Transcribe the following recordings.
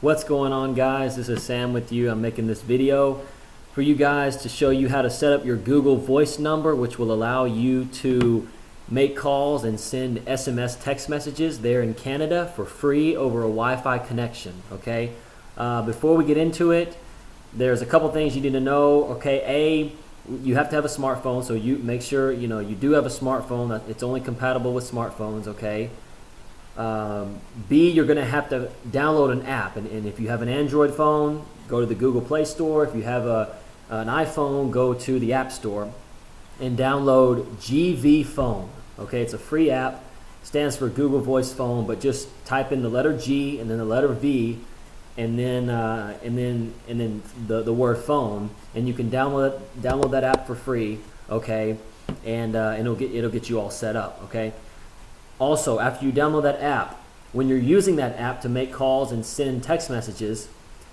What's going on, guys? This is Sam with you. I'm making this video for you guys to show you how to set up your Google Voice number, which will allow you to make calls and send SMS text messages there in Canada for free over a Wi-Fi connection. Okay, before we get into it, there's a couple things you need to know. Okay, you have to have a smartphone, so you make sure you do have a smartphone. That it's only compatible with smartphones. Okay. B, you're going to have to download an app, and if you have an Android phone, go to the Google Play Store. If you have an iPhone, go to the App Store and download GV Phone. Okay, it's a free app, stands for Google Voice Phone, but just type in the letter G and then the letter V and then the word phone, and you can download that app for free. Okay, and it'll get you all set up. Okay. Also, after you download that app, when you're using that app to make calls and send text messages,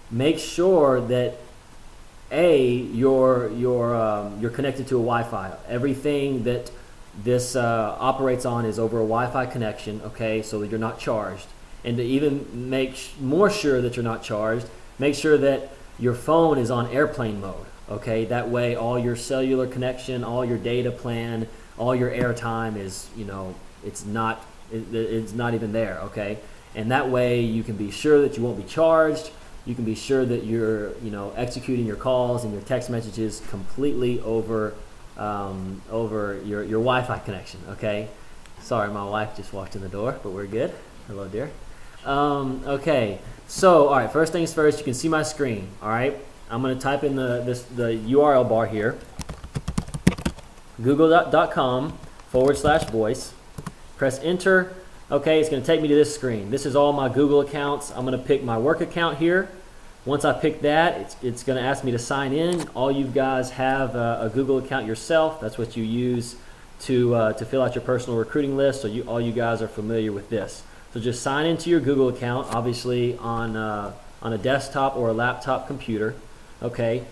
make sure that you're connected to a Wi-Fi. Everything that this operates on is over a Wi-Fi connection. Okay, so that you're not charged. And to even make more sure that you're not charged, make sure that your phone is on airplane mode. Okay, that way all your cellular connection, all your data plan, all your airtime is it's not even there. Okay, and that way you can be sure that you won't be charged. You can be sure that you're executing your calls and your text messages completely over your Wi-Fi connection. Okay, sorry, my wife just walked in the door, but we're good. Hello, dear. Okay, so all right, first things first, you can see my screen. All right, I'm going to type in the URL bar here, google.com/voice. Press enter. Okay, it's going to take me to this screen. This is all my Google accounts. I'm going to pick my work account here. Once I pick that, it's going to ask me to sign in. All you guys have a Google account yourself. That's what you use to fill out your personal recruiting list. So all you guys are familiar with this. So just sign into your Google account, obviously on a desktop or a laptop computer. Okay.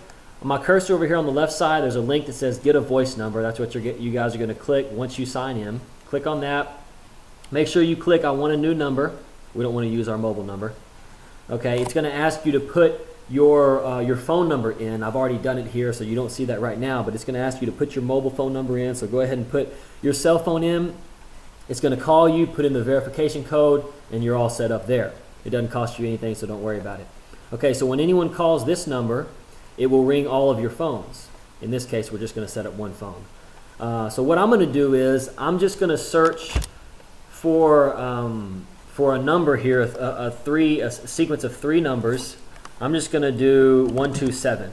On my cursor over here on the left side, there's a link that says "Get a Voice Number." That's what you guys are going to click once you sign in. Click on that. Make sure you click "I want a new number." We don't want to use our mobile number. Okay, it's going to ask you to put your phone number in. I've already done it here, so you don't see that right now, but it's going to ask you to put your mobile phone number in. So go ahead and put your cell phone in. It's going to call you, put in the verification code, and you're all set up there. It doesn't cost you anything, so don't worry about it. Okay, so when anyone calls this number, it will ring all of your phones. In this case, we're just going to set up one phone. So what I'm going to do is I'm just going to search for a number here, a sequence of 3 numbers. I'm just going to do 127.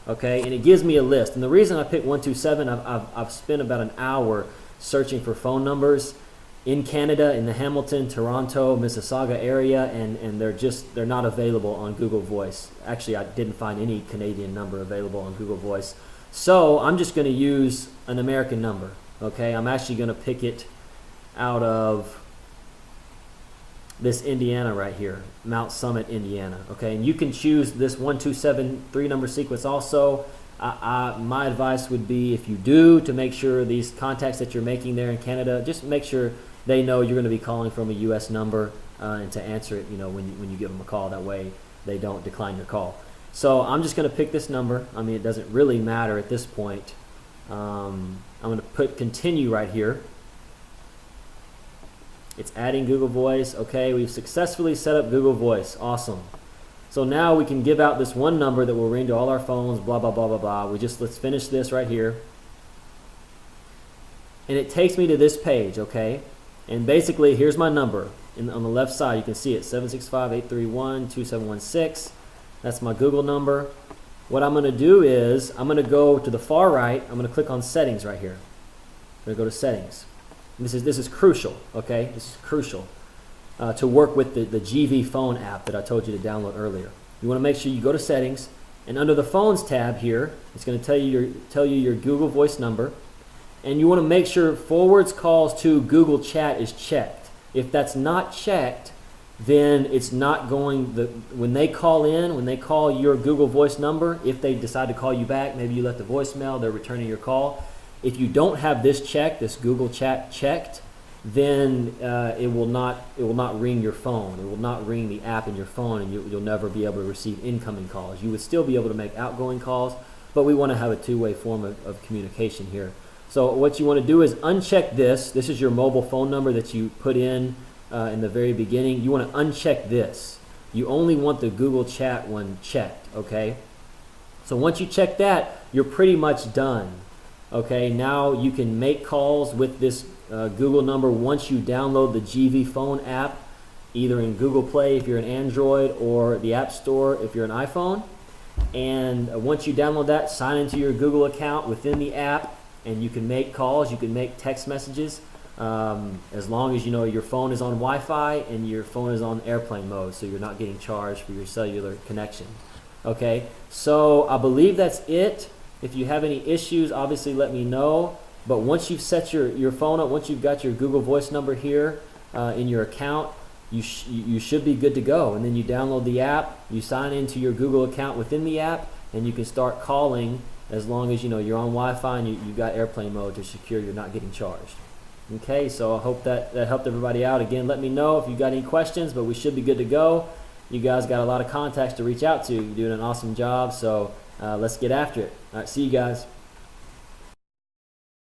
Okay, and it gives me a list. And the reason I picked 127, I've spent about an hour searching for phone numbers in Canada, in the Hamilton, Toronto, Mississauga area, and they're not available on Google Voice. Actually, I didn't find any Canadian number available on Google Voice. So I'm just going to use an American number. Okay, I'm actually going to pick it out of this Indiana right here, Mount Summit, Indiana. Okay, and you can choose this 127 3-number sequence also. My advice would be, if you do, to make sure these contacts that you're making there in Canada, just make sure they know you're going to be calling from a U.S. number and to answer it when you give them a call. That way they don't decline your call. So I'm just going to pick this number. I mean, it doesn't really matter at this point. I'm going to put continue right here. It's adding Google Voice. Okay, we've successfully set up Google Voice. Awesome. So now we can give out this one number that will ring to all our phones, blah, blah, blah, blah, blah. Let's finish this right here. And it takes me to this page, okay? And basically, here's my number. On the left side, you can see it, 765-831-2716. That's my Google number. What I'm going to do is, I'm going to go to the far right. I'm going to click on Settings right here. I'm going to go to Settings. And this is crucial, okay? This is crucial to work with the GV Phone app that I told you to download earlier. You want to make sure you go to Settings, and under the Phones tab here, it's going to tell you your Google Voice number, and you want to make sure forwards calls to Google Chat is checked. If that's not checked, then it's not going, when they call your Google Voice number, if they decide to call you back, maybe you left the voicemail, they're returning your call. If you don't have this checked, this Google Chat checked, then it will not ring your phone. It will not ring the app in your phone, and you'll never be able to receive incoming calls. You would still be able to make outgoing calls, but we want to have a two-way form of communication here. So what you want to do is uncheck this. This is your mobile phone number that you put in the very beginning. You want to uncheck this. You only want the Google Chat one checked, okay? So once you check that, you're pretty much done. Okay, now you can make calls with this Google number once you download the GV Phone app, either in Google Play if you're an Android or the App Store if you're an iPhone. And once you download that, sign into your Google account within the app, and you can make calls, you can make text messages, as long as you know your phone is on Wi-Fi and your phone is on airplane mode, so you're not getting charged for your cellular connection. Okay, so I believe that's it. If you have any issues, obviously let me know. But once you've set your phone up, once you've got your Google Voice number here in your account, you should be good to go. And then you download the app, you sign into your Google account within the app, and you can start calling as long as you know you're on Wi-Fi and you got airplane mode to secure you're not getting charged. Okay, so I hope that helped everybody out. Again, let me know if you got any questions, but we should be good to go. You guys got a lot of contacts to reach out to. You're doing an awesome job, so let's get after it. All right, see you guys.